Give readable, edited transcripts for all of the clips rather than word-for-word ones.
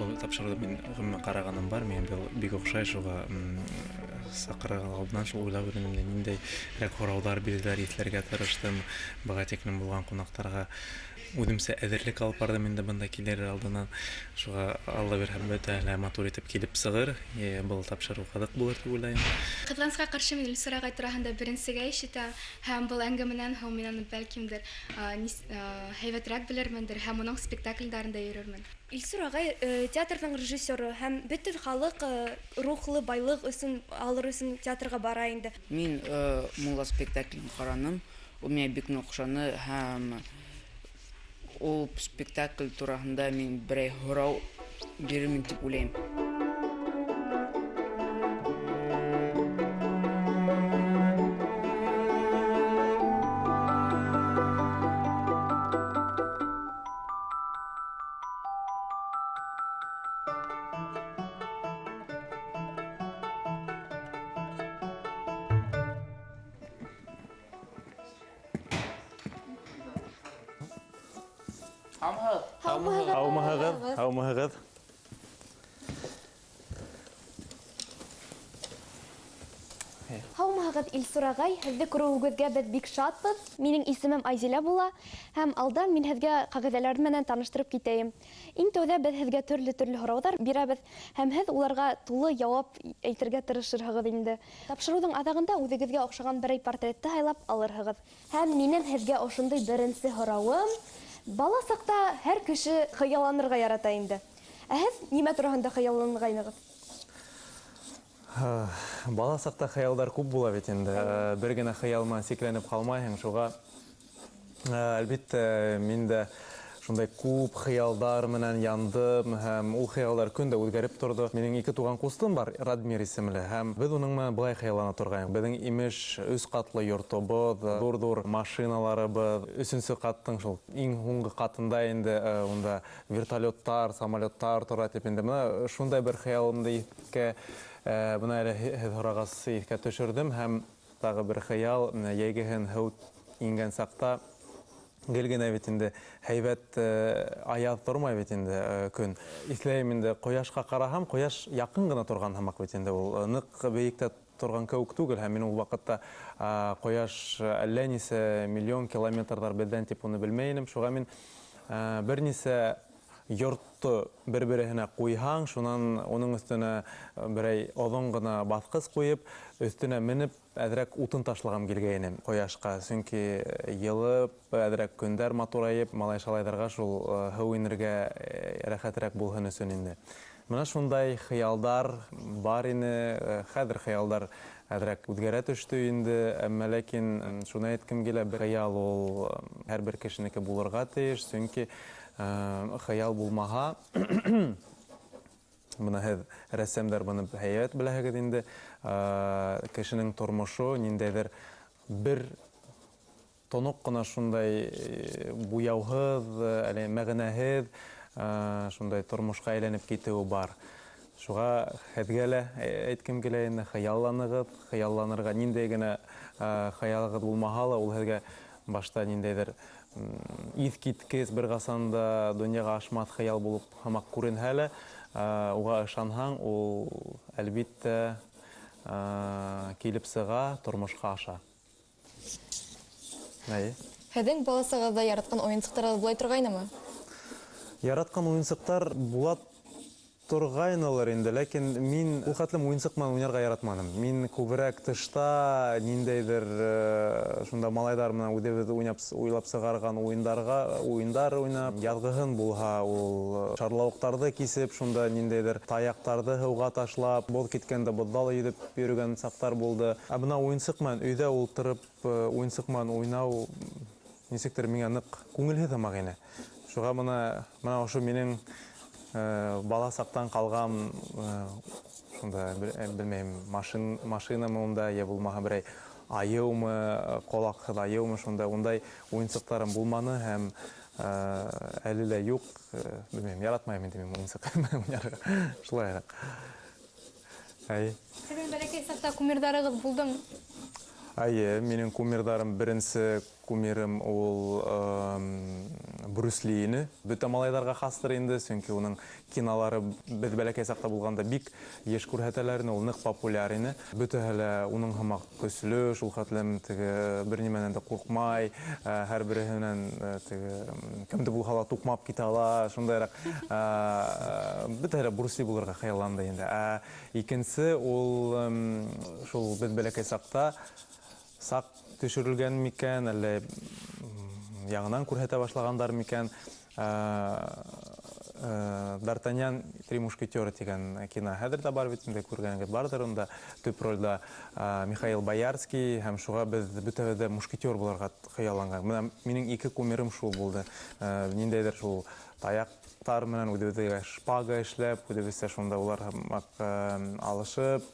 Бұл тапшырды мен ғымма қарағаным бар, мен бек оқшай шуға сақырған алдынан шул ойлап өрінімде нендей рәк хораудар, билдер етлерге тырыштым, бұға текнім болған қонақтарға үдімсі әдірлік алып барды менде бұнда келер алдынан шуға алла бір бөті әлі матур етіп келіп сығыр, бұл тапшыру қадық болыр деп ойлайым. Кытлансқа қаршы мен Илсураға тұрағында бірінсіге ешіті, һәм бұл әңгіменен һәм менен бәлкимдер хайватрак білермендер, һәм оның спектакльдарында йөрөрмен. Илсураға театрның режиссеры һәм бөтен халык рухлы байлык өсөн алыр өсөн театрга бара инде. Мин мулла спектаклін қараным, ол мені бик оқшаны һәм ол спектакль турасында мен бірәй һорау берермен деп ойлаймын. Һаумыһығыҙ. Һаумыһығыҙ Илсурағай, һеҙҙе күреүегеҙгә беҙ бик шатбыҙ. Минең исемем Айзилә була, һәм алдан мин һеҙгә ҡағиҙәләр менән таныштырып китәйем. Иң тәүҙә беҙ һеҙгә төрлө һорауҙар бирәбеҙ, һәм һеҙ уларға тулы яуап әйтергә тырышырһығыҙ инде. Тапшырыуҙың аҙағында үҙегеҙгә оҡшаған берәй портретты һайлап алырһығыҙ. Һәм минең һеҙгә ошондай беренсе һорауым: бала саҡта һәр кеше хыялланырға ярата инде. Ә һеҙ нимә тураһында хыялланғайнығыҙ? Бала саҡта хыялдар күп була бит инде. Бер генә хыялма сикләнеп ҡалмайһың. Шуға әлбиттә мин дә шундай күп хыялдар менән яндым, һәм ул хыялдар көн дә үҙгәреп торҙо. Минең ике туған ҡустым бар, Радмир исемле, һәм беҙ уның менән былай хыяллана торғайныҡ. Беҙҙең имеш 3 ҡатлы йортобоҙ, ҙур-ҙур машиналарыбыҙ, 3-нсе ҡаттың шул иң һуңғы ҡатында инде унда вертолеттар, самолеттар тора тип инде. Бына шундай бер хыялымды иҫкә, бына әле һеҙ һорағас иҫкә төшөрҙөм, һәм тағы бер хыял, йәйгеһен һыу ингән саҡта гел генә бит инде һәйбәт аяҙ тормай бит инде көн. Иҫләйем инде, ҡояшҡа ҡараһам, ҡояш яҡын ғына торған һымаҡ бит инде. Ул ныҡ бейектә торған кеүек түгел, һәм мин ул ваҡытта ҡояш әллә нисә миллион километрҙар беҙҙән тип уны белмәй инем. Шуға мин бер нисә йортто бер-береһенә ҡуйһаң, шунан уның өҫтөнә берәй оҙон ғына баҫҡыс ҡуйып, өҫтөнә менеп, әҙерәк утын ташлағам килгәйнем ҡояшҡа. Сөнки йылып, әҙерәк көндәр матурайып, малай шалайҙарға шул һыу инергә рәхәтерәк булһын өсөн инде. Мына шундай хыялдар бар ине. Хәҙер хыялдар әҙерәк үҙгәрә төштө инде, әммә ләкин шуны әйткем килә, бер хыял ул һәр бер кешенеке булырға тейеш, сөнки хыял булмаһа, бына һеҙ рәссамдар быны һәйбәт беләһегеҙ инде, кешенең тормошо ниндәйҙер бер тоноҡ ҡына шундай буяуһыҙ, әле мәғәнәһеҙ шундай тормошҡа әйләнеп китеүе бар. Шуға һеҙгә лә әйткем килә инде, хыялланығыҙ, хыялланырға ниндәй генә хыялығыҙ булмаһа ла, ул һеҙгә башта ниндәйҙер иҫ киткес, бер ҡасан да донъяға ашмаҫ хыял булып һымаҡ күренһә лә, уға ышанһаң, ул әлбиттә килеп сыға, тормошҡа аша. Һеҙҙең бала сағыҙҙа яратҡан ойынсыҡтар булай торғайнымы? Яратҡан уйынсыҡтар була торғайнылар инде, ләкин мин ул хәтлем уйынсыҡ менән уйнарға яратманым. Мин күберәк тышта ниндәйҙер шунда малайҙар менән үҙебеҙ уйлап сығарған уйындар уйнап, яҙғыһын булһа, ул шарлауыҡтарҙы кисеп, шунда ниндәйҙер таяҡтарҙы һыуға ташлап, боҙ киткәндә боҙҙа ла йөҙөп йөрөгән саҡтар булды. Ә бына уйынсыҡ менән өйҙә ултырып, уйынсыҡ менән уйнау нисектер миңә ныҡ күңелһеҙ һымаҡ ине. Шуға бына ошо минең бала саҡтан ҡалған шунда, белмәйем, машинамы унда, я булмаһа берәй айыумы, ҡолаҡһыҙ айыумы, шунда ундай уйынсыҡтарым булманы, һәм әле лә юҡ, белмәйем, яратмайым инде мин уйынсыҡ уйнарға, шулайыраҡ. Һеҙҙең бәләкәй саҡта кумирҙарығыҙ булдымы? Минең кумирҙарым беренсе кумирим ул Брюс Лині. Бөтә малайдарға хастыр инде, чөнки уның кинолары без бәләкәй сакта булганда бик еш күрһәтәләр, ул нык популяр ине. Бөтәһе лә уның һымак көчле, шул хәтлем теге бер нимәнән дә куркмай, һәр береһеннән теге кемде булса ла тукмап китә ала, шундайрак бөтәһе лә Брюс Ли булырга хыялланды инде. Икенче ул шул без бәләкәй сакта сак төшерелгән микән, әллә яңынан күрһәтә башлагандар микән? Д'Артаньян «Три мушкетера» дигән кино хәзер дә бар бит инде, күргәнегез бардыр. Унда төп рольдә Михаил Боярский һәм шуга без бөтәбез дә мушкетер булырга хыялланган. Менә минең ике кумирым шул булды. Ниндәйдер шул таяктар менән үҙебеҙгә шпага эшләп, үҙебеҙсә шунда улар алышып,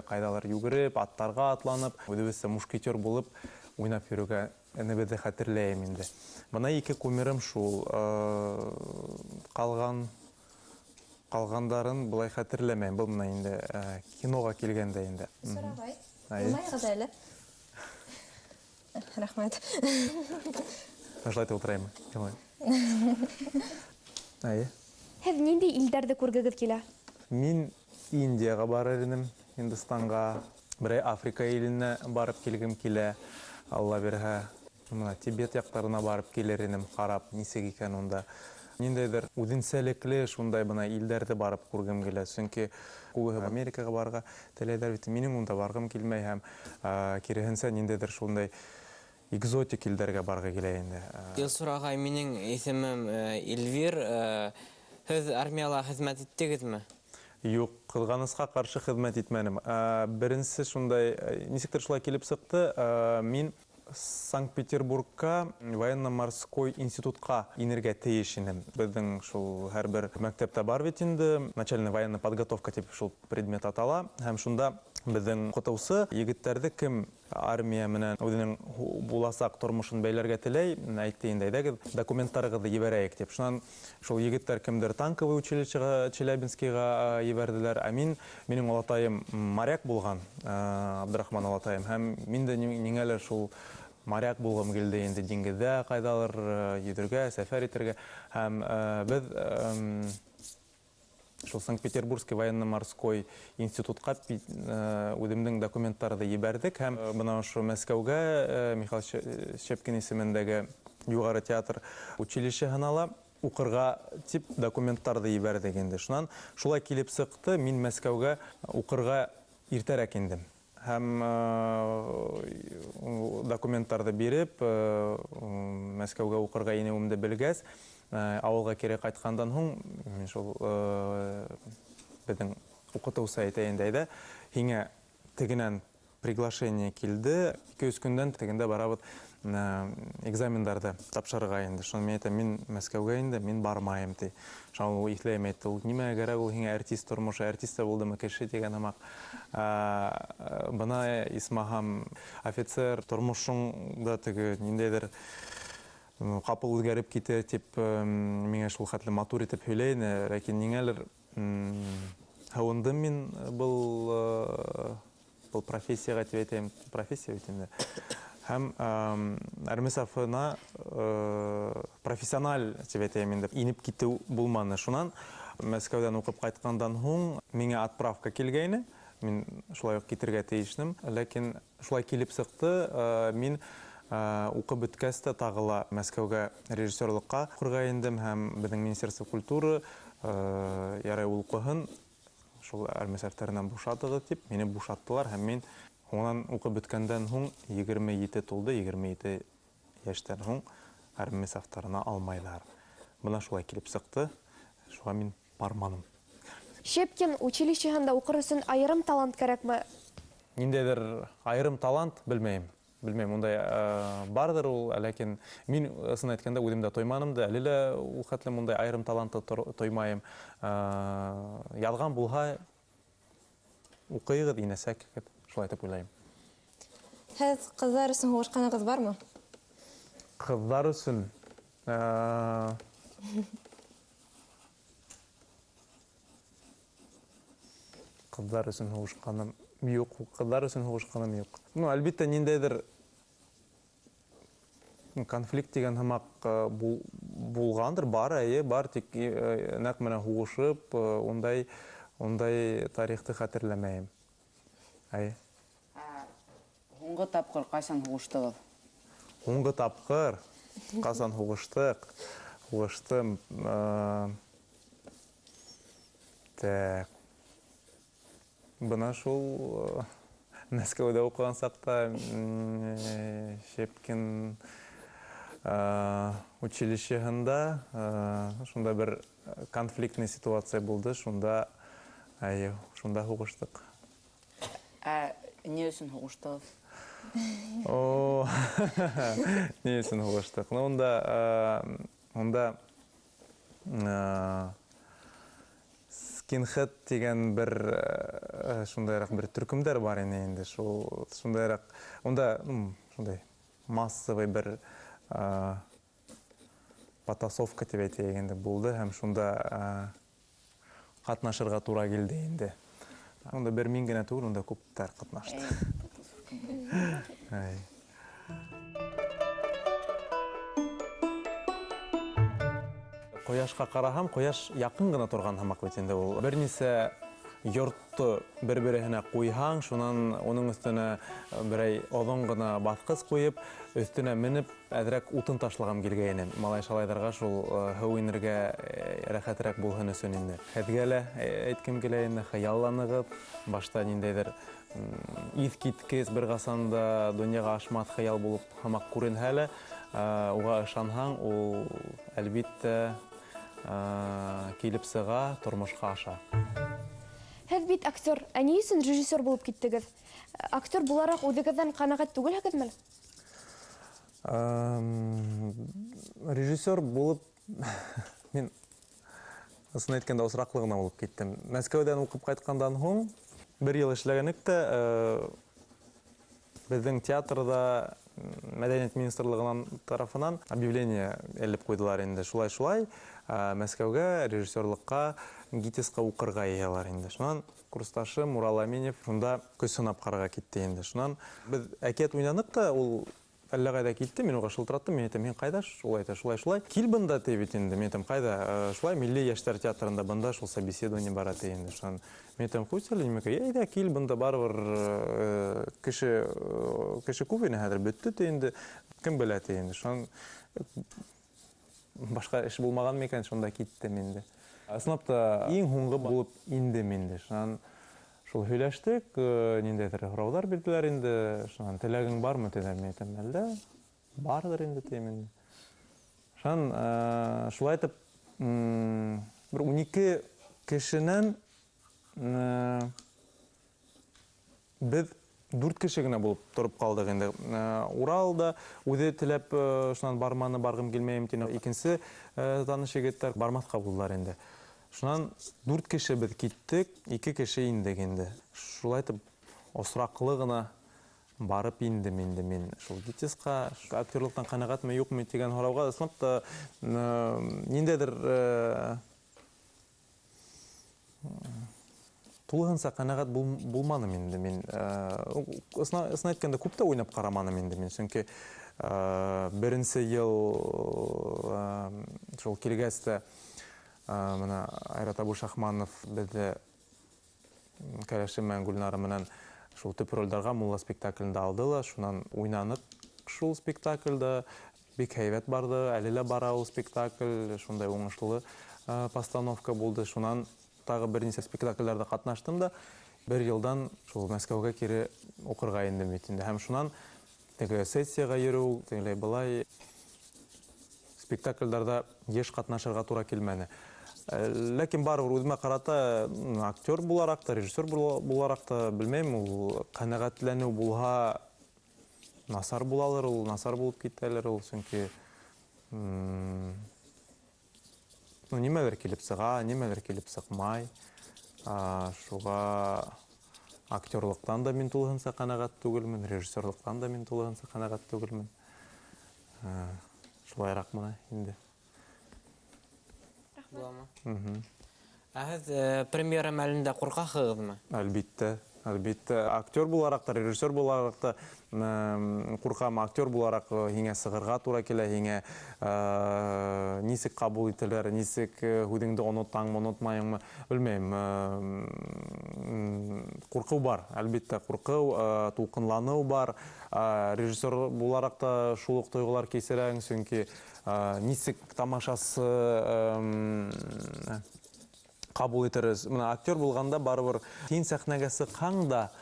ҡайҙалыр йүгереп, аттарға атланып, үҙебеҙсә мушкетер булып уйнап йөрөгә энебеҙҙе хәтерләйем инде. Бына ике кумирым шул. Ҡалғандарын былай хәтерләмәйем. Был менә инде киноға килгәндә инде. Сарабай, елмайығыҙ әле. Рәхмәт. Шулай ултырайым. Һеҙ ниндәй илдәрҙе күргегеҙ килә? Мин Индияға барыр инем, Һиндостанға, берәй Африка иленә барып килгем килә. Алла бирһә, Тибет яҡтарына барып килер инем, ҡарап, нисек икән унда. Ниндәйҙер үҙенсәлекле шундай бына илдәрҙе барып күргем килә. Сөнки күбеһе Америкаға барырға теләйҙәр бит. Минең унда барғым килмәй һәм киреһенсә ниндәйҙер шундай экзотик илдәргә барғы килә инде. Илсур ағай, минең исемем Эльвир. Һеҙ армияла хеҙмәт иттегеҙме? Юҡ, ҡыҙғанысҡа ҡаршы хеҙмәт итмәнем. Беренсе шундай, нисектер шулай килеп сыҡты, мин Санкт-Петербургка военно-морской институтка инергә тейеш инем. Беҙҙең шул һәр бер мәктәптә бар бит инде, начальная военная подготовка тип шул предмет атала. Һәм шунда беҙҙең уҡытыусы егеттәрҙе кем армия менән үҙенең буласаҡ тормошон бәйләргә теләй, әйтте инде, әйҙәгеҙ документтарығыҙҙы ебәрәйек дип. Шунан шул егеттәр кемдер танковый училищеға Челябинскийға ебәрҙеләр, ә минең олатайым моряк булған, Абдрахман олатайым, һәм мин дә ниңәлер шул моряк булғым килде инде, диңгеҙҙә ҡайҙалыр йөҙөргә, сәфәр итергә. Һәм беҙ шул Санкт-Петербургский военно-морской институтка үҙемдең документтарҙы ебәрҙек һәм бына ошо Мәскәүгә Михаил Щепкин исемендәге юғары театр училищеһына ла уҡырға тип документтарҙы ебәрҙек инде. Шунан шулай килеп сыҡты, мин Мәскәүгә уҡырға иртәрәк индем. Һәм документтарҙы биреп, Мәскәүгә уҡырға инеүемде белгәс, ауылға кире ҡайтҡандан һуң, мин шул беҙҙең уҡытыусы әйтәйенде, әйҙә, һиңә тегенән приглашение килде, 2-3 көндән тегендә барабыҙ экзамендарҙы тапшырырға инде. Шуны мен әйтәм, мин Мәскәүгә инде, мин бармайым, ти. Шуны ул иҫләйем әйтте, ул нимә кәрәк, ул һиңә артист тормошы, артист булдымы кеше тигән һымаҡ. Бына исмаһам офицер тормошоңда теге ниндәйҙер ҡапыл үҙгәреп китер тип миңә шул хәтле матур итеп һөйләй ине, ләкин ниңәлер һыуындым мин был профессияға тип әйтәйем, профессия бит инде. Һәм әрме сафына профессиональ тип әйтәйем инде, инеп китеү булманы. Шунан Мәскәүҙән уҡып ҡайтҡандан һуң миңә отправка килгәйне, мин шулай уҡ китергә тейешнем, ләкин шулай килеп сыҡты, мин уҡып бөткәс тә тағы ла Мәскәүгә режиссерлыҡҡа уҡырға индем һәм беҙҙең Министерство культуры ярай ул уҡыһын, шул әрмәсәфтәренән бушатығыҙ тип, мине бушаттылар һәм мин унан уҡып бөткәндән һуң 27 тулды, 27 йәштән һуң әрмәсәфтәренә алмайҙар. Бына шулай килеп сыҡты, шуға мин барманым. Щепкин училищеһында уҡыр өсөн айырым талант кәрәкме? Ниндәйҙер айырым талант, белмәйем. Белмәйем, ундай барҙыр ул, ләкин мин ысын әйткәндә үҙемдә тойманым да, әле лә ул хәтлем ундай айырым талантты тоймайым. Яҙған булһа, уҡыйығыҙ, инәсәк, шулай итеп уйлайым. Һеҙ ҡыҙҙар өсөн һуғышҡанығыҙ бармы? Ҡыҙҙар өсөн ҡыҙҙар өсөн һуғышҡаным юҡ, ҡыҙҙар өсөн һуғышҡаным юҡ. Әлбиттә, ниндәйҙер конфликт деген һымак булгандыр, бар, бар, тик нәкъ менә һугышып, ондай тарихты хәтерләмәйем. Һуңгы тапкыр кайсан һугыштыгыз? Һуңгы тапкыр касан һугыштык? Һугыштым. Так. Бына шул Мәскәүдә укыган сакта Щепкин училищеһында шунда бер конфликтный ситуация булды, шунда һугыштык. Не өчен һугыштыгыз? Не өчен һугыштык? Онда скинхед деген бер шундайрак бер төркемдер бар инде. Шундайрак, онда шундай массовый бер потасовка дип әйтәйгәндә булды һәм шунда катнашырга тура килде инде. Онда бер мин генә түгел, онда күптәр катнашты. Кояшка караһам, кояш якын гына торган һымак бит инде ул. Бернисә йортты бер-беренә куйһаң, шунан оның өстенә берәй оҙон гына баҫҡыс ҡуйып, өстенә менеп, әҙерәк утын ташлаган килгәйнем. Малай шалайҙарға шул һыу инергә рәхәтерәк булһын өсөн инде. Һеҙгә лә әйткем килә инде, хыялланығыҙ, башта ниндәйҙер иҫ киткес бер ҡасан да донъяға ашмаҫ хыял булып һымаҡ күренһә лә, уға ышанһаң, ул әлбиттә килеп сыға, тормошҡа аша. Һеҙ бит актер, ә ни өсөн режиссер булып киттегеҙ? Актер булараҡ үҙегеҙҙән ҡәнәғәт түгелһегеҙме? Режиссер булып, мин ысын әйткәндә осраҡлы ғына булып киттем. Мәскәүҙән уҡып ҡайтҡандан һуң, бер йыл эшләгәнек тә, беҙҙең театрҙа Мәҙәниәт министрлығынан тарафынан объявление элеп ҡуйҙылар инде. Шулай-шулай Мәскәүгә режиссерлыҡҡа, ГИТИС-ҡа уҡырға йыялар инде. Шунан курсташым Урал Аминев шунда көс һынап ҡарарға китте инде. Шунан беҙ әкиәт уйнаныҡ та, ул әллә ҡайҙа китте, мин уға шылтыраттым, мин әйтәм, һин ҡайҙа шулай-шулай. Кил бында ти бит инде, мин әйтәм, ҡайҙа, шулай Милли йәштәр театрында бында шул собеседование бара ти инде. Шунан мин әйтәм, ҡуйса әле нимәгә, әйҙә кил бында барыбер кеше күп ине хәҙер бөттө ти инде, кем белә ти инде. Шунан башҡа эш булмаған микән, шунда киттем инде. Ысынлапта иң һуңғы булып индем инде. Шунан шул һөйләштек, ниндәйҙер һорауҙар бирҙеләр инде. Шунан теләгең бармы тиҙәр, мин әйтәм, әлдә барҙыр инде тием инде. Шунан шулай итеп, бер 12 кешенән беҙ 4 кеше генә булып тороп ҡалдыҡ инде. Урал да үҙе теләп, шунан барманы, барғым килмәйем тине. Икенсе таныш егеттәр бармаҫҡа булдылар инде. Шунан 4 кеше беҙ киттек, 2 кеше индек инде. Шулай итеп, осраҡлы ғына барып индем инде мин шул ГИТИС-ҡа. Актерлыҡтан ҡәнәғәтме, юҡмы тигән һорауға, ысынлап та ниндәйҙер тулыһынса ҡәнәғәт булманым инде мин. Ысын әйткәндә, күп тә уйнап ҡараманым инде мин. Сөнки беренсе йыл шул килгәс тә мына Айрат Абушахманов беҙҙе кәләшем менән Гүлнара менән шул төп ролдарға Мулла спектаклендә алды ла, шунан уйнаныҡ шул спектаклдә. Бик һәйбәт барды, әле лә бара ул спектакль, шундай уңышлы постановка булды. Шунан тағы бер нисә спектакльләрҙә ҡатнаштым да, бер йылдан шул Мәскәүгә кире уҡырға индем бит инде. Һәм шунан теге сессияға йөрөү, тегеләй былай спектакльдәрҙә йыш ҡатнашырға тура килмәне. Ләкин барыбер үҙемә ҡарата актер булараҡ та, режиссер булараҡ та, белмәйем, ул ҡәнәғәтләнеү булһа насар булалыр, ул насар булып китәлер, ул сөнки нимәлер килеп сыға, нимәлер килеп сыҡмай. Шуға актерлыҡтан да мин тулыһынса ҡәнәғәт түгелмен, режиссерлыҡтан да мин тулыһынса ҡәнәғәт түгелмен. Шулайыраҡ мына инде. Һеҙ премьера мәлендә ҡурҡаһығыҙмы? Әлбиттә. Әлбәттә, актер буларак та, режиссер буларак та куркам, актер буларак һиңә сыгырга туры килә, һиңә нисек кабул ителер, нисек һүдеңде онытаңмы, онытмайыңмы, белмәйм. Курку бар, әлбәттә, курку, тулкынлану бар. Режиссер буларак та шул ук тойгылар кисерәң, чөнки нисек тамашасы кабул итерез. Менә актер булганда барыбер син сәхнәгә сыкһаң да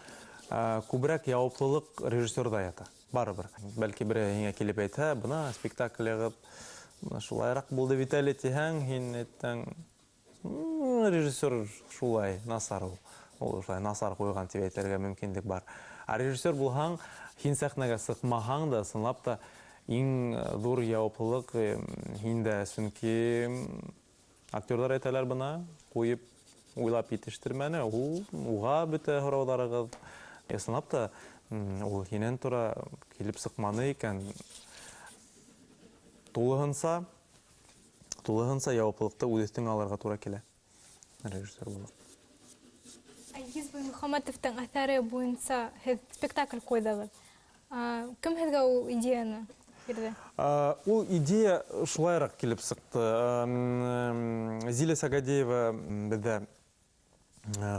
күбрәк яуаплылык режиссерда ята. Барыбер. Бәлки берәү һиңә килеп әйтһә, бына спектакль ягып, бына шулайрак булды бит әле тиһәң, һин әйттең, режиссер шулай насар ул. Ул шулай насар куйган дип әйтергә мөмкинлек бар. Режиссер булһаң, һин сәхнәгә сыкмаһаң да, сынлап та иң зур яуаплылык һиндә, чөнки актерлар әйтәләр бына, куеп уйлап итештермәне, уға бөтә һорауҙарығыҙ. Ысынлап та, ул һинән тора килеп сыҡманы икән. Тулыһынса яуаплылыҡты үҙ өҫтөңә алырға тура килә. Режиссер булып. Айгиз Мөхәммәтовтың әҫәре буйынса һеҙ спектакль ҡуйҙығыҙ. Кем һеҙгә ул идеяны бирҙе? Ул идея шулайыраҡ килеп сыҡты. Зиля Сагадеева беҙҙә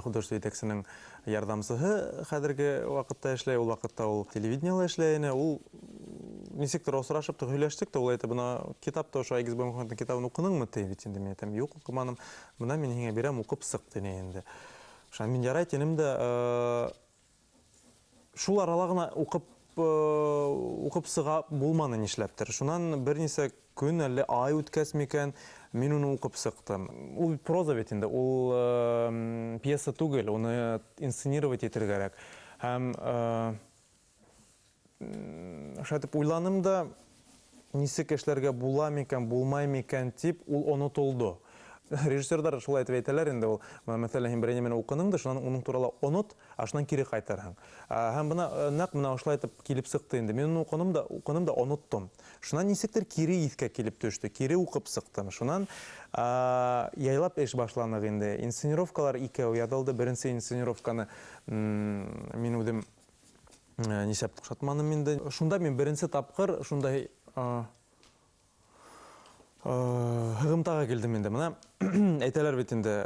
художество етәксенең ярҙамсыһы хәҙерге ваҡытта эшләй. Ул ваҡытта ул телевидениела эшләй ине. Ул нисектер осрашып та һөйләштек тә, ул әйтә, бына китапта ошо Айгиз Мөхәммәтовтың китабын уҡыныңмы ти бит инде? Мин әйтәм, юҡ, уҡыманым. Бына мин һиңә бирәм, уҡып сыҡ тине инде. Мин ярай тинем дә, шул арала ғына уҡып сыға булманы нишләптер. Шунан бер нисә көн, әллә ай үткәс микән, мин уны уҡып сыҡтым. Ул проза бит инде, ул пьеса түгел, уны инсценировать итергәрәк. Һәм шайтып уйланым да, нисек эшләргә була микән, булмай микән тип, ул онотолдо. Режиссердар шулай әйтеп әйтәләр инде, ул мәсәлән һин берәй нәмәне уҡының да, шунан уның турала онот, ашынан кире ҡайтарһың. Һәм бына нәҡ менә ошолай итеп килеп сыҡты инде. Мин уны уҡыным да оноттом. Шунан нисектер кире иҫкә килеп төштө, кире уҡып сыҡтым. Шунан яйлап эш башланыҡ инде. Инсценировкалар икәү яҙылды. Беренсе инсценировканы мин үҙем нисәп оҡшатманым инде. Шунда мин беренсе тапҡыр шундай һығымтаға килдем инде. Мына әйтәләр бит инде,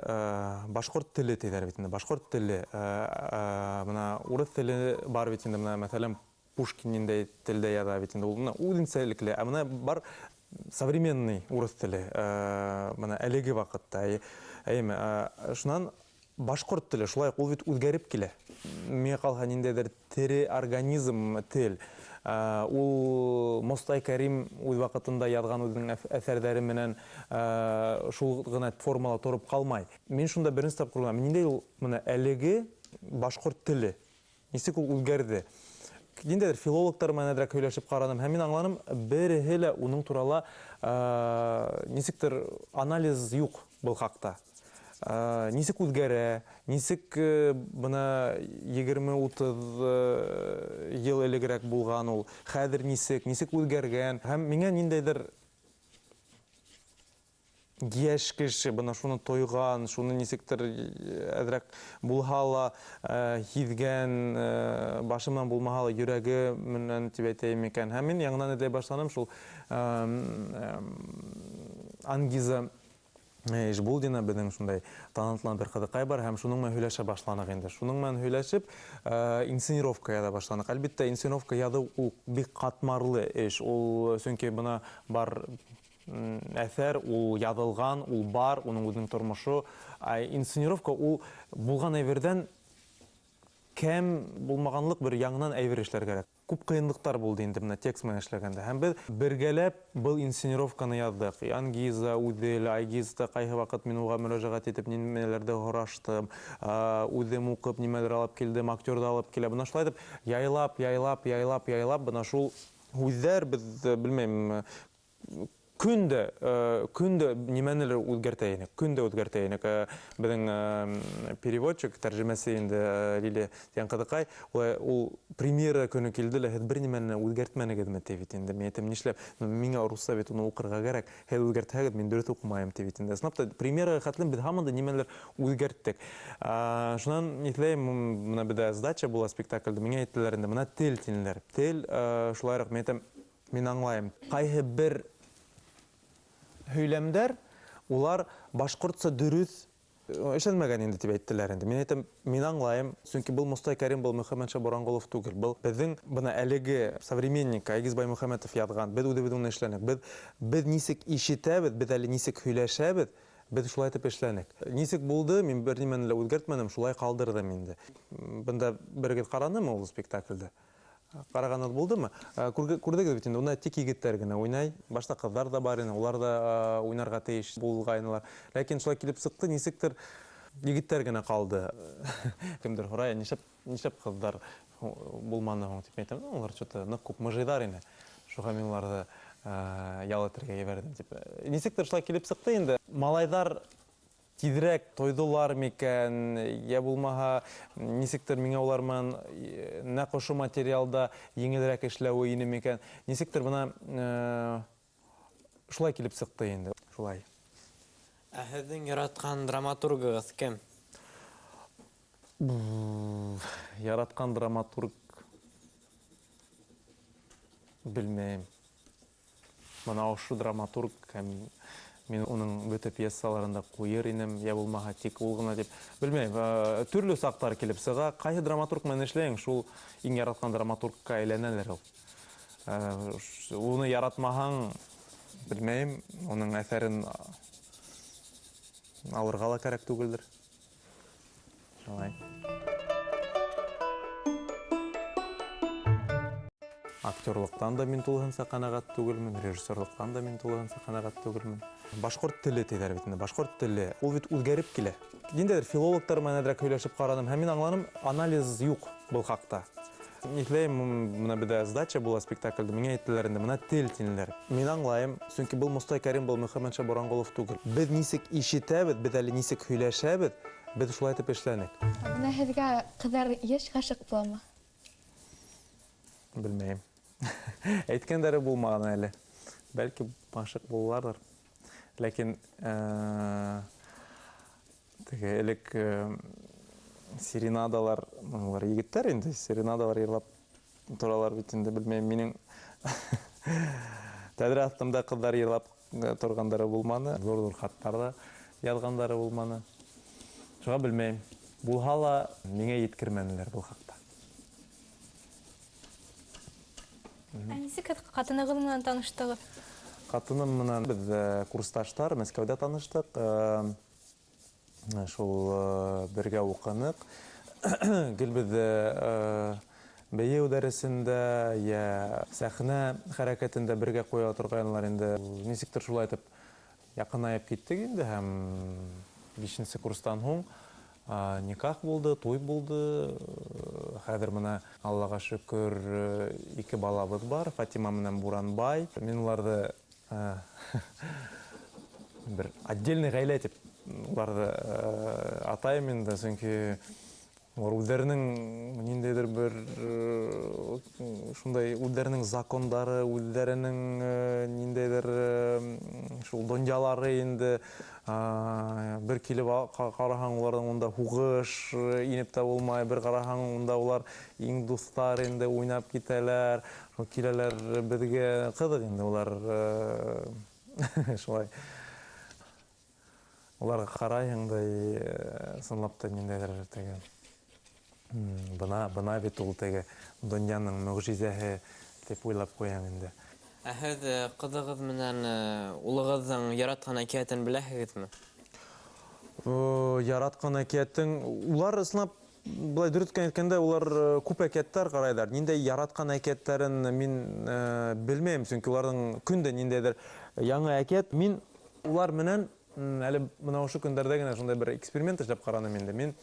башҡорт теле тиҙәр бит инде. Башҡорт теле, мына урыҫ теле бар бит инде. Мына мәҫәлән Пушкин ниндәй телдә яҙа бит инде. Ул үҙенсәлекле. Ә мына бар современный урыҫ теле. Мына әлеге ваҡытта. Шунан башҡорт теле шулай ул бит үҙгәреп килә. Миңә ҡалһа ниндәйҙер тере организм тел. Ул Мостай Кәрим үҙ ваҡытында яҙған үҙенең әҫәрҙәре менән шул ғына формала тороп ҡалмай. Мин шунда беренсе тапҡыр уйланым, ниндәй ул мына әлеге башҡорт теле? Нисек ул үҙгәрҙе? Ниндәйҙер филологтар менән әҙерәк һөйләшеп ҡараным һәм мин аңланым, береһе лә уның турала нисектер анализ юҡ был хаҡта. Нисек үҙгәрә, нисек бына 20-30 йыл элегерәк булған ул, хәҙер нисек үҙгәргән. Һәм миңә ниндәйҙер йәш кеше бына шуны тойған, шуны нисектер әҙерәк булһа ла һиҙгән, башыман булмаһа ла йөрәге менән тип әйтәйем икән. Һәм мин яңынан эҙләй башланым шул Ангиза Ишбулдина беҙҙең шундай талантлы бер ҡыҙыҡай бар, һәм шуның менән һөйләшә башланыҡ инде. Шуның менән һөйләшеп, инсценировка яҙа башланыҡ. Әлбиттә, инсценировка яҙыу ул бик ҡатмарлы эш. Ул сөнки бына бар әҫәр, ул яҙылған, ул бар, уның үҙенең тормошо. Инсценировка ул булған әйберҙән кәм булмағанлыҡ бер яңынан әйбер эшләргә кәрәк. Күп ҡыйынлыҡтар булды инде бына текст менән эшләгәндә. Һәм беҙ бергәләп был инсценировканы яҙҙык. Ангиза, Үҙел, Айгизда ҡайһы ваҡыт мин уға мөрәжәғәт итеп нимәләрҙе һораштым. Үҙем уҡып нимәлер алып килдем, актерҙы алып килә. Бына шулай итеп яйлап, бына шул һүҙҙәр беҙ белмәйем күндө немәнелер үзгәртәйник, күндө үзгәртәйник. Безнең переводчик, тәрҗемәсе инде Лилия дигән кызыкай, ул премьера көне килде лә, һез бер немәне үзгәртмәнегезме тибит инде. Мин әйтәм, нишләп? Миңа русча бит уны укырга кирәк. Һез үзгәртәгез, мин дөрес укымаем тибит инде. Снапта премьера хәтлем без һаман да немәлер үзгәрттек. Шуннан нитләйм, менә бездә сдача була спектакльдә. Миңа әйттеләр инде, менә тел тинләр. Тел шулайрак мен әйтәм, мин аңлайм. Кайһы бер һөйләмдәр, улар башкортча дөрес эшләнмәгән инде дип әйттеләр инде. Мин әйтәм, мин аңлайм, чөнки бу Мостай Кәрим, бу Мөхәммәтша Борангулов түгел. Бу безнең бына әлеге современник Айгиз Баймөхәммәтов язган. Без үзе безне эшләнек. Без нисек ишетәбез, без әле нисек һөйләшәбез, без шулай итеп эшләнек. Нисек булды, мин бер нимәне лә үзгәртмәдем, шулай калдырдым инде. Бында бергә каранымы ул спектакльдә? Караганыз булдымы? Күрдегез бит инде, уна тик егетләр генә уйнай. Башта кызлар да бар иде, улар да уйнарга тиеш булгайнылар. Ләкин шулай килеп сыкты, нисектер егетләр генә калды. Кемдер һорай, нишләп кызлар булманы һуң дип әйтәм. Улар что-то нык күп мыжыйлар иде. Шуга мин уларны ял итәргә ебәрдем дип. Нисектер шулай килеп сыкты инде. Малайдар тизрәк тойдылар микән, я булмаһа, нисектер миңа уларман нәкъ ошо материалда еңелрәк эшләүе ине микән. Нисектер бына шулай килеп сыкты инде. Шулай. Ә һеҙҙең яратҡан драматургығыҙ кем? Яраткан драматург белмәйем. Бына ошо драматург һәм мин уның бөтә пьесаларында куйыр инем, я булмаһа тик ул гына дип белмәйм. Төрлө сактар килеп сыга. Кайсы драматург менән эшләйң, шул иң яраткан драматургка әйләнәләр ул. Уны яратмаһаң, белмәйм, уның әҫәрен алырга ла кәрәк түгелдер. Шулай. Актерлыктан да мин тулыһынса ҡәнәғәт түгелмен, режиссерлыктан да мин тулыһынса ҡәнәғәт түгелмен. Башҡорт теле тиҙәр бит инде, башҡорт теле. Ул бит үҙгәреп килә. Ниндәйҙер филологтар менән әҙерәк һөйләшеп ҡараным һәм мин аңланым, анализ юҡ был хаҡта. Нишләйем, менә бездә сдача була спектакльдә, миңә әйттеләр инде, менә тел тинеләр. Мин аңлайым, чөнки был Мостай Кәрим, был Мөхәммәтша Борангулов түгел. Без нисек ишетәбез, без әле нисек һөйләшәбез, без шулай итеп эшләнек. Менә һеҙгә ҡыҙҙар йәш ғашиҡ буламы? Белмәйем. Әйткәндәре булмаған әле. Бәлки ғашиҡ булаларҙыр. Ләкин теге элек серенадалар, улар егеттәр инде, серенадалар йырлап торалар бит инде, белмәйем, минең тәҙрә аҫтымда ҡыҙҙар йырлап торғандары булманы, зур-зур хаттарҙа яҙғандары булманы. Шуға белмәйем. Булһа ла миңә еткермәнеләр был хаҡта. Ә нисек һеҙ ҡатынығыҙ менән таныштығыҙ? Ҡатыным менән беҙ курсташтар, Мәскәүҙә таныштыҡ. Шул бергә уҡыныҡ. Гел беҙ бейеү дәресендә, йә сәхнә хәрәкәтендә бергә ҡуя торғайнылар инде. Нисектер шулай итеп яҡынайып киттек инде һәм 5-нче курстан һуң никах булды, туй булды. Хәҙер менә Аллаға шөкөр 2 балабыҙ бар, Фатима менән Буранбай. Мин уларҙы бер отдельный ғаилә тип уларҙы атайым инде, сөнки улар үҙҙәренең ниндәйҙер бер шундай үҙҙәренең закондары, үҙҙәренең ниндәйҙер шул донъялары инде. Бер килеп ҡараһаң, уларҙың унда һуғыш инеп тә булмай, бер ҡараһаң, унда улар иң дуҫтар инде уйнап китәләр, киләләр беҙгә, ҡыҙыҡ инде улар шулай. Уларға ҡарайһың да, сынлап та ниндәйҙер теге бына бит ул теге донъяның мөғжизәһе тип уйлап ҡуям инде. Ә һеҙ ҡыҙығыҙ менән улығыҙҙың яратҡан әкиәтен беләһегеҙме? Яратҡан әкиәтең, улар ысынлап былай дөрөҫкән әйткәндә, улар күп әкиәттәр ҡарайҙар. Ниндәй яратҡан әкиәттәрен мин белмәйем, сөнки уларҙың көндә ниндәйҙер яңы әкиәт. Мин улар менән әле мына ошо көндәрдә генә шундай бер эксперимент эшләп караным инде. Мин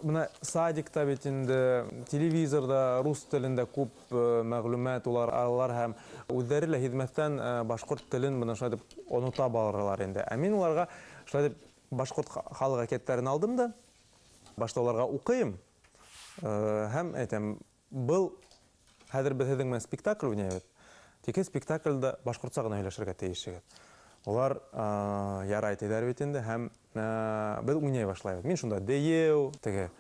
мына садикта бит инде, телевизорда рус телендә күп мәгълүмат алар һәм үзләре лә хезмәттән башкорт телен моны шулай дип оныта баралар инде. Ә мин уларга шулай дип башкорт халык әкиятләрен алдым да, башта уларга укыйм. Һәм әйтәм, был хәзер без һезнең менән спектакль уйнайбыз. Тик спектакльдә башкортча гына һөйләшергә тиешсез. Олар ярай тидәр бит инде һәм без уйнай башлайбыз. Мин шунда Деев, теге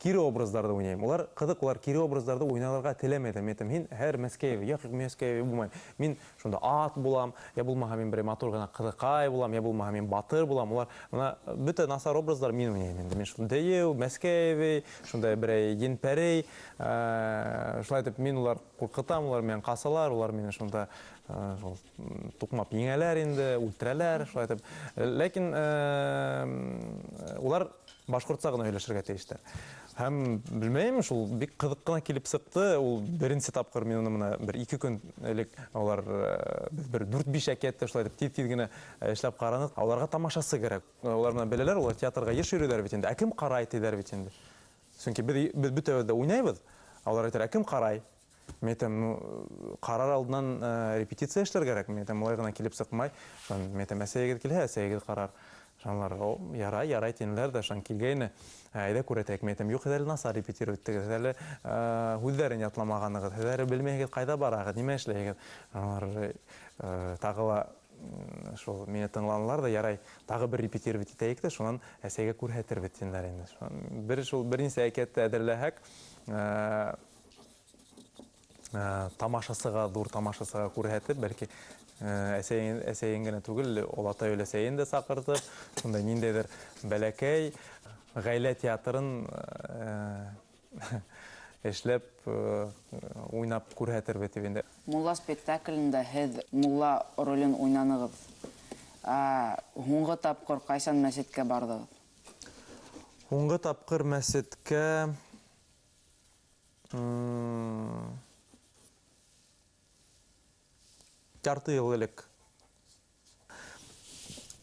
кире образдарды уйнайм. Олар кызык, олар кире образдарды уйналарга теләмәде. Мен әйтәм, һин һәр Мәскәев, яки Мәскәев булмай. Мин шунда ат булам, я булмаһа мин бер матур гына кызыкай булам, я булмаһа мин батыр булам. Олар мына бөтен насар образдар мин уйнайм инде. Мин шунда Деев, Мәскәев, шунда бер Енпәрей, шулай дип мин улар куркытам, улар мен касалар, улар мине шунда тукмап еңәләр инде, үлтерәләр, шулай дип. Ләкин улар башкортча гына һөйләшергә тиештәр. Һәм белмәйм, шул бик кызык кына килеп сыкты. Ул беренче тапкыр мин моны бер 2 көн элек алар бер 4-5 әкиятте шулай дип тиз генә эшләп каранык. Аларга тамашасы кирәк. Алар менә беләләр, алар театрга еш йөриләр бит инде. Ә кем карай тидәр бит инде. Чөнки без бөтәбез дә уйнайбыз. Алар әйтер, ә кем карай? Мен әйтәм, карар алдыннан репетиция эшләр кирәк. Мен әйтәм, алай гына килеп сыкмай. Мен әйтәм, әсәегез килһә, әсәегез карар. Шанлар, ярай тинләр дә шан килгәйне. Әйдә күрәтәк. Мен әйтәм, юк, әле насар репетировать итегез, әле һүзләрен ятламаганыгыз, әле белмәйгез кайда барагыз, нимә эшләйгез. Тагыла шул мине тыңланалар да, ярай, тагы бер репетировать итәйек дә, шуннан әсәгә күрһәтербез тинләр инде. Бер шул берничә әкиятте әзерләһәк, тамашасыга, дур тамашасыга күрһәтеп, бәлки әсәйен генә түгел, олатай өләсәйен дә сакыртып, шундай ниндәйдер бәләкәй гаилә театрын эшләп уйнап күрһәтербез дип инде. Мулла спектаклендә һез мулла ролен уйнаныгыз. Һуңгы тапкыр кайсан мәчеткә бардыгыз? Һуңгы тапкыр мәчеткә ярты ел элек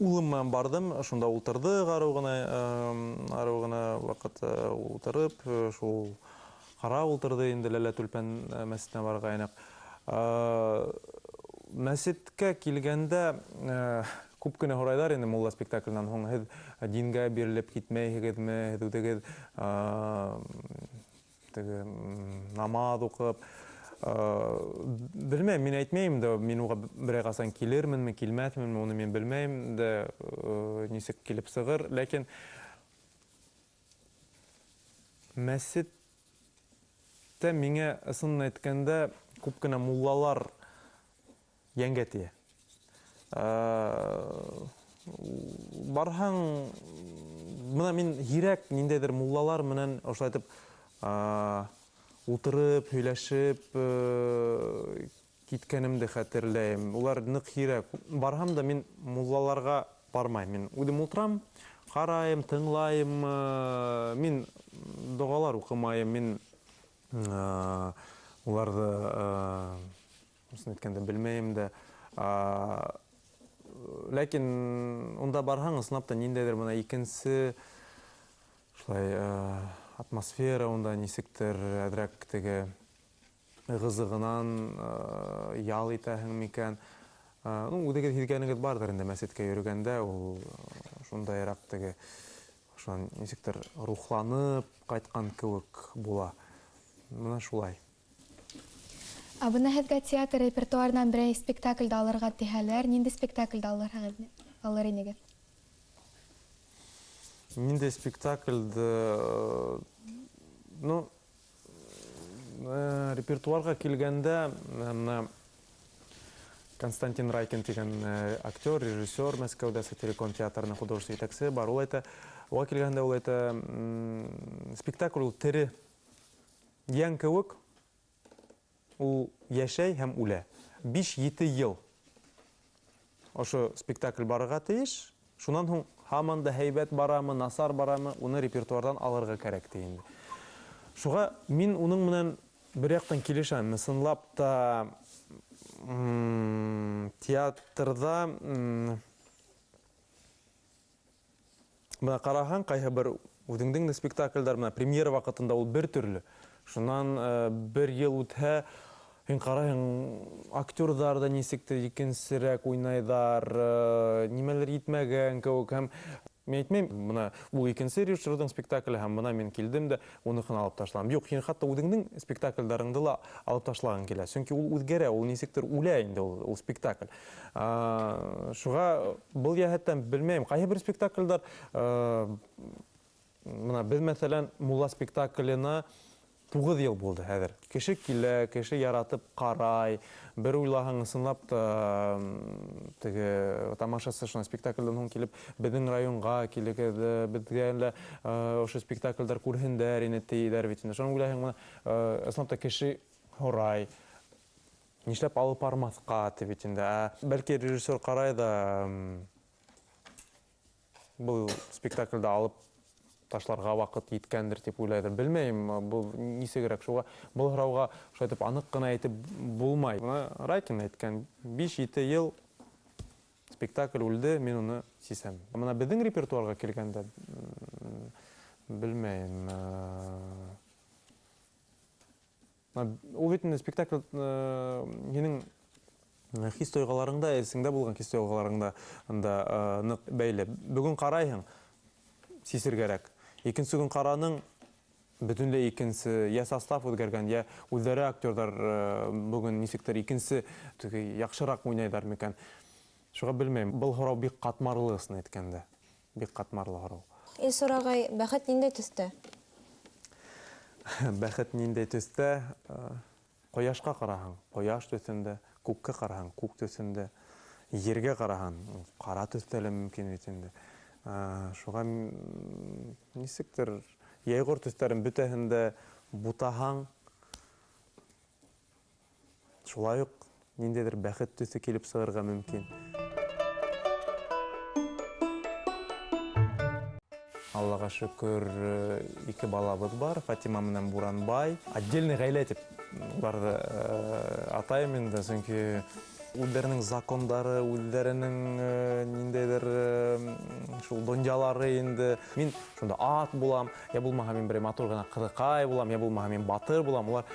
улым менән бардым, шунда ултырдык, ару гына вакыт ултырып, шул кара ултырды инде Ләлә Түлпән мәчетенә баргайнык. Мәчеткә килгәндә күп кенә һорайлар инде мулла спектакльнән һуң, һез дингә бирелеп китмәйһегезме, һез үтегез намаз укып. Белмәйм, мин әйтмәйм дә, мин уга берәй касан килерменме, килмәсменме, уны мин белмәйм дә, нисек килеп сыгыр, ләкин мәчеттә миңа ысынын әйткәндә күп кенә муллалар йәнгә тия. Барһаң, мына мин һирәк ниндәйдер муллалар менән ошолай итеп ултырып, һөйләшеп киткәнемде хәтерләйм. Улар нык һирәк. Барһам да мин муллаларга бармайм. Мин үдем ултырам, карайым, тыңлайым, мин догалар укымайым, мин уларды әйткәндә белмәйм дә. Ләкин унда барһаң, ысынлап та ниндәйдер мына икенче шулай атмосфера, унда нисектер әдрәк теге ыгызыгынан ял итәһең микән. Үдегез һизгәнегез бардыр инде мәчеткә йөргәндә, ул шундайрак теге нисектер рухланып кайткан кебек була. Мына шулай. Бына һеҙгә театр репертуарынан берәй спектакльдә алырға тиһәләр, нинди спектакльдә алыр инегеҙ? Нинди спектакльдә, репертуарга килгәндә, Константин Райкин дигән актер, режиссер, Мәскәүдә Сатирикон театрының художество итәкчесе бар. Ул әйтә, уга килгәндә ул әйтә, спектакль ул тере йән кебек, ул яшәй һәм үлә. 5-7 ел ошо спектакль барырга тиеш. Шунан һуң һаман да һәйбәт барамы, насар барамы, уны репертуардан алырга кирәк ди инде. Шуга мин уның менән бер яктан килешәм. Ысынлап та театрда Мына караһаң, кайһы бер үҙеңдең дә спектакльдар мына премьера вакытында ул бер төрлө. Шуннан бер ел үтһә, һин караһың, актердар да нисектер икенсерәк уйнайдар, нимәлер итмәгән кеүек һәм мен әйтмәйм, мына ул икенсе режиссерның спектакле һәм мына мен килдем дә уныхын алып ташлам. Юк, һин хатта үҙеңнең спектакльдарыңды ла алып ташлагың килә. Сөнки ул үҙгәрә, ул нисектер үлә инде ул спектакль. Шуға был яһәттән белмәйм, кайһы бер спектакльдар мына без мәсәлән Мулла спектакленә 9 ел булды хәзер. Кеше килә, кеше яратып карай, бер уйлаһаң ысынлап та теге тамашасы шуны спектакльдән һуң килеп безнең районга килегәдә, безгә лә ошо спектакльдар күрһендәр ине тийләр бит инде. Шуны уйлаһаң, ысынлап та кеше һорай. Нишләп алып бармаска бит инде. Бәлки режиссер карай да бу спектакльдә алып ташларга вакыт еткәндер дип уйлайдыр. Белмәйм, бу нисегрәк. Шуга бу һорауга шулай дип анык кына әйтеп булмай. Райкин әйткән, 5-7 ел спектакль үлде, мин уны сисәм. Мына безнең репертуарга килгәндә белмәйм. Ул бит спектакль һинең хис тойгыларыңда, эсеңдә булган хис тойгыларыңда нык бәйле. Бүген карайһың, сисергәрәк. Икенче көн караның, бөтенләй икенче, я состав үзгәргән, я үзләре актердар бүген нисектер икенче яхшырак уйнайдар микән. Шуга белмәйм, был һорау бик катмарлы сын әйткәндә. Бик катмарлы һорау. Илсур агай, бәхет ниндәй төстә? Бәхет ниндәй төстә? Кояшка караһаң, кояш төсендә, күккә караһаң, күк төсендә, ергә караһаң, кара төстә лә мөмкин бит инде. Шуға нисектер яйғыр төстәрен бөтәһендә бутаһаң, шулай ук ниндәйдер бәхет төсе килеп сығырға мөмкин. Аллаға шөкөр, 2 балабыз бар, Фатима менән Буранбай. Отдельный ғаилә итеп уларҙы атайым инде, сөнки үҙҙәренең закондары, үҙҙәренең ниндәйҙер шул донъялары инде. Мин шунда ат булам, я булмаһа мин бер матур гына ҡыҙыҡай булам, я булмаһа мин батыр булам. Улар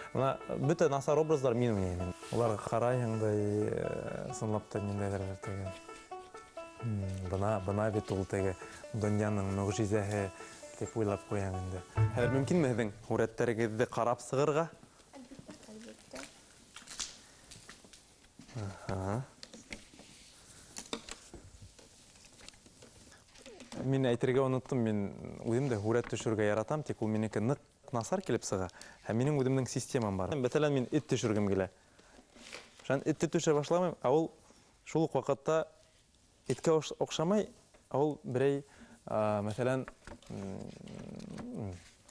бөтә насар образдар мин уйнайым. Улар ҡарайһың да ысынлап та ниндәйҙер теге бына бит ул теге донъяның мөғжизәһе дип уйлап ҡуям инде. Хәҙер мөмкинме һеҙҙең һүрәттәрегеҙҙе ҡарап сығырға? Мин әйтергә оноттым, мин үҙем дә һүрәт төшөргә яратам, тик ул минеке ныҡ насар килеп сыға. Һәм минең үҙемнең системам бар. Мәҫәлән, мин эт төшөргәм килә. Этте төшә башламайым, ә ул шул уҡ ваҡытта эткә оҡшамай, ә ул берәй, мәҫәлән,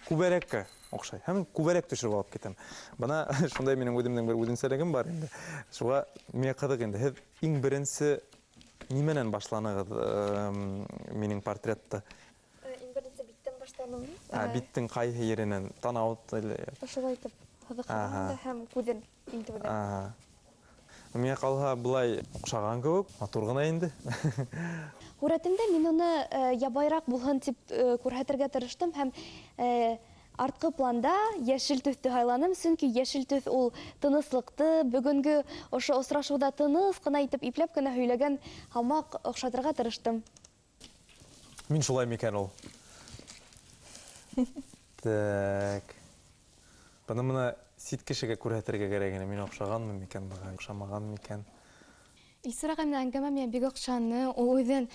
күбәрәккә оҡшай. Һәм күбәрәк төшөрөп алып китәм. Бына шундай минең үҙемнең бер үҙенсәлегем бар инде. Шуға миңә ҡыҙыҡ инде. Һеҙ иң беренсе нимәнән башланығыҙ минең портретта? Иң беренсе биттән башланым. Биттең ҡайһы еренән? Танау? Шулай итеп, һыҙыҡланам да һәм күҙен иң түбәнән. Миңә ҡалһа былай оҡшаған кеүек, матур ғына инде. Һүрәтемдә мин уны ябайыраҡ булһын тип күрһәтергә тырыштым һәм артҡы планда йәшел төҫтө һайланым, сөнки йәшел төҫ ул тыныслыҡты, бөгөнгө ошо осрашыуҙа тыныс ҡына итеп ипләп кенә һөйләгән һамаҡ оҡшатырға тырыштым. Мин шулай микән ул? Так. Быны мына сит кешегә күрһәтергә кәрәк ине. Мин оҡшағанмы микән быға, оҡшамаған микән? Илсур ағай менән әңгәмә миңә бик оҡшаны. Ул үҙен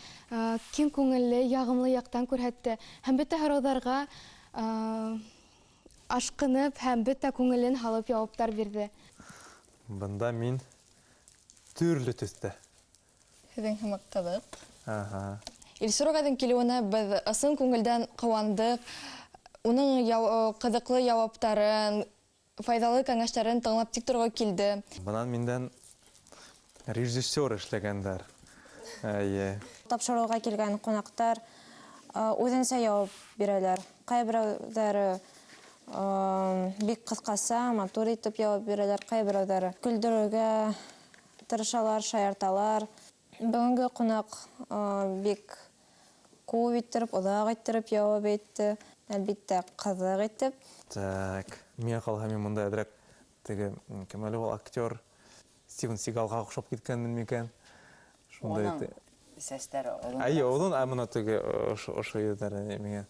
киң күңелле, яғымлы яҡтан күрһәтте. Һәм бөтә һорауҙарға ашҡынып һәм бөтә күңелен һалып яуаптар бирҙе. Бында мин төрлө төҫтә. Һеҙҙең һымаҡ ҡыҙыҡ. Илсур ағайҙың килеүенә беҙ ысын күңелдән ҡыуандыҡ. Уның ҡыҙыҡлы яуаптарын, файҙалы кәңәштәрен тыңлап тик торға килде. Бынан миндән режиссер эшләгәндәр. Тапшырыуға килгән ҡунаҡтар үҙенсә яуап бирәләр. Ҡайберәүҙәре бик ҡыҫҡаса, матур итеп яуап бирәләр, ҡайберәүҙәре көлдөрөргә тырышалар, шаярталар. Бөгөнгө ҡунаҡ бик Куу иттерип, одаак иттерип яуап етті. Әлбетте қызық етіп. Так, мен қалға мен мұнда әдірек теге кем әлі ол актер Стивен Сигалға ұқсап кеткенмін мекен. Оның сәстері олың. Ай, олың амына теге ошо едер менен.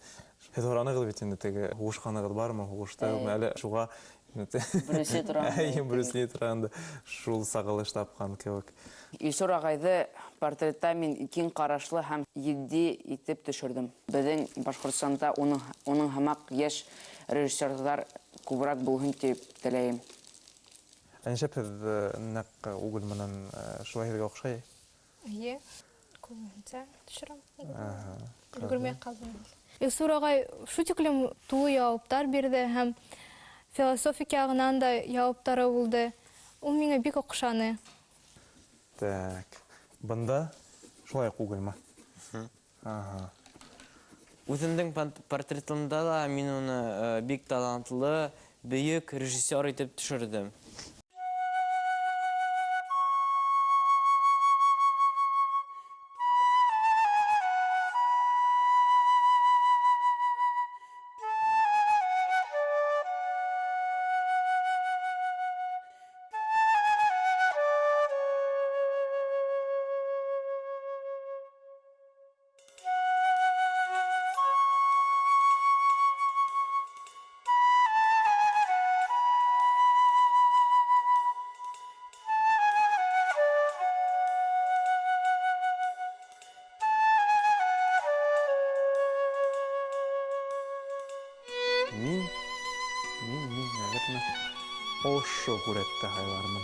Хедораны кылып бетинде теге хуушканы кылып бармы? Хуушта әле шуга Брюсле тураганда. Ай, Брюсле тураганда шул сагылыш тапкан кебек. Илсур агайды портретта мен кең карашлы һәм егди итеп төшердем. Безнең Башкортстанда оның һәмак яшь режиссерлар күбрәк булһын дип теләйм. Әншәп нәк угыл менән шулайга охшай. Ие, күмәнсә төшерәм. Өлгермәй калдым. Илсур агай шу тиклем тулы яуаптар бирде һәм философик ягынан да яуаптары булды. Ул миңа бик охшаны. Так, бында шулай угылма. Үземнең портретымда да мин уны бик талантлы, бөек режиссер итеп төшердем. Мин, наверное, ошо күрәтте хайлармын.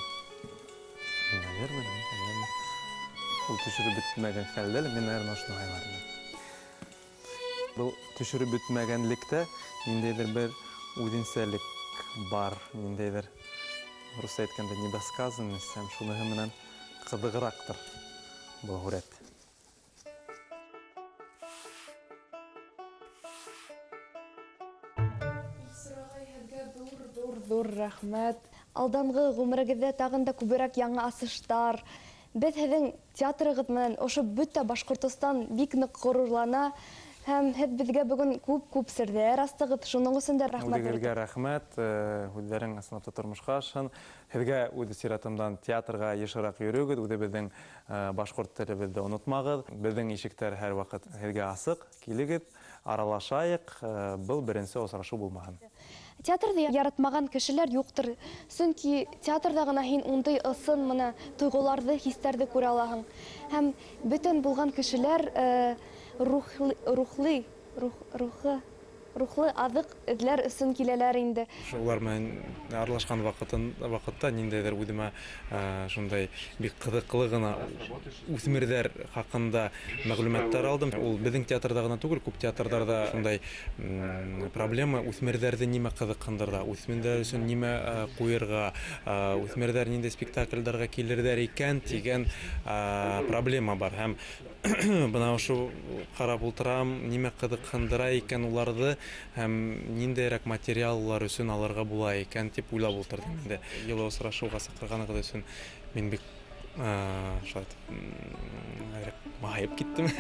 Наверное. Ул төшүрүп бетмәгән хәлдә, мен, наверное, ошо хайлармын. Бул төшүрүп бетмәгәнлектә ниндәйдер бер үзенчәлек бар, ниндәйдер рус әйткәндә недосказанность, һәм шуныһы менән кызыграктыр бул күрәт. Зур рәхмәт. Алданғы ғүмерегеҙҙә тағын да күберәк яңы асыштар. Беҙ һеҙҙең театрығыҙ менән ошо бөтә Башҡортостан бик ныҡ ғорурлана. Һәм һеҙ беҙгә бөгөн күп серҙәр астығыҙ. Шуның өсөн дә рәхмәт. Үҙегеҙгә рәхмәт. Һүҙҙәрең ысынлап та тормошҡа ашһын. Һеҙгә үҙ сиратымдан театрға йышыраҡ йөрөгөҙ. Үҙебеҙҙең башҡорт телебеҙҙе онотмағыҙ. Беҙҙең ишектәр һәр ваҡыт һеҙгә асыҡ. Килегеҙ, аралашайыҡ. Был беренсе осрашыу булмаһын. Театрҙы яратмаған кешеләр юҡтыр. Сөнки театрҙа ғына һин ундай ысын мына тойғоларҙы, хистәрҙе күрә алаһың. Һәм бөтөн булған кешеләр рухлы аҙыҡ эҙләр өсөн киләләр инде. Улар менән аралашҡан ваҡытта ниндәйҙер үҙемә шундай бик ҡыҙыҡлы ғына үҫмерҙәр хаҡында мәғлүмәттәр алдым. Ул беҙҙең театрҙа ғына түгел, күп театрҙарҙа шундай проблема үҫмерҙәрҙе нимә ҡыҙыҡһындырҙа, үҫмерҙәр өсөн нимә ҡуйырға, үҫмерҙәр ниндәй спектаклдәргә килерҙәр икән тигән проблема бар. Һәм бына ошо ҡарап ултырам, нимә ҡыҙыҡһындыра икән уларҙы, һәм ниндәйерәк материаллар өсөн алырға була икән тип уйлап ултырдым инде. Йылы осрашыуға саҡырғанығыҙ өсөн мин бик маһайып киттем.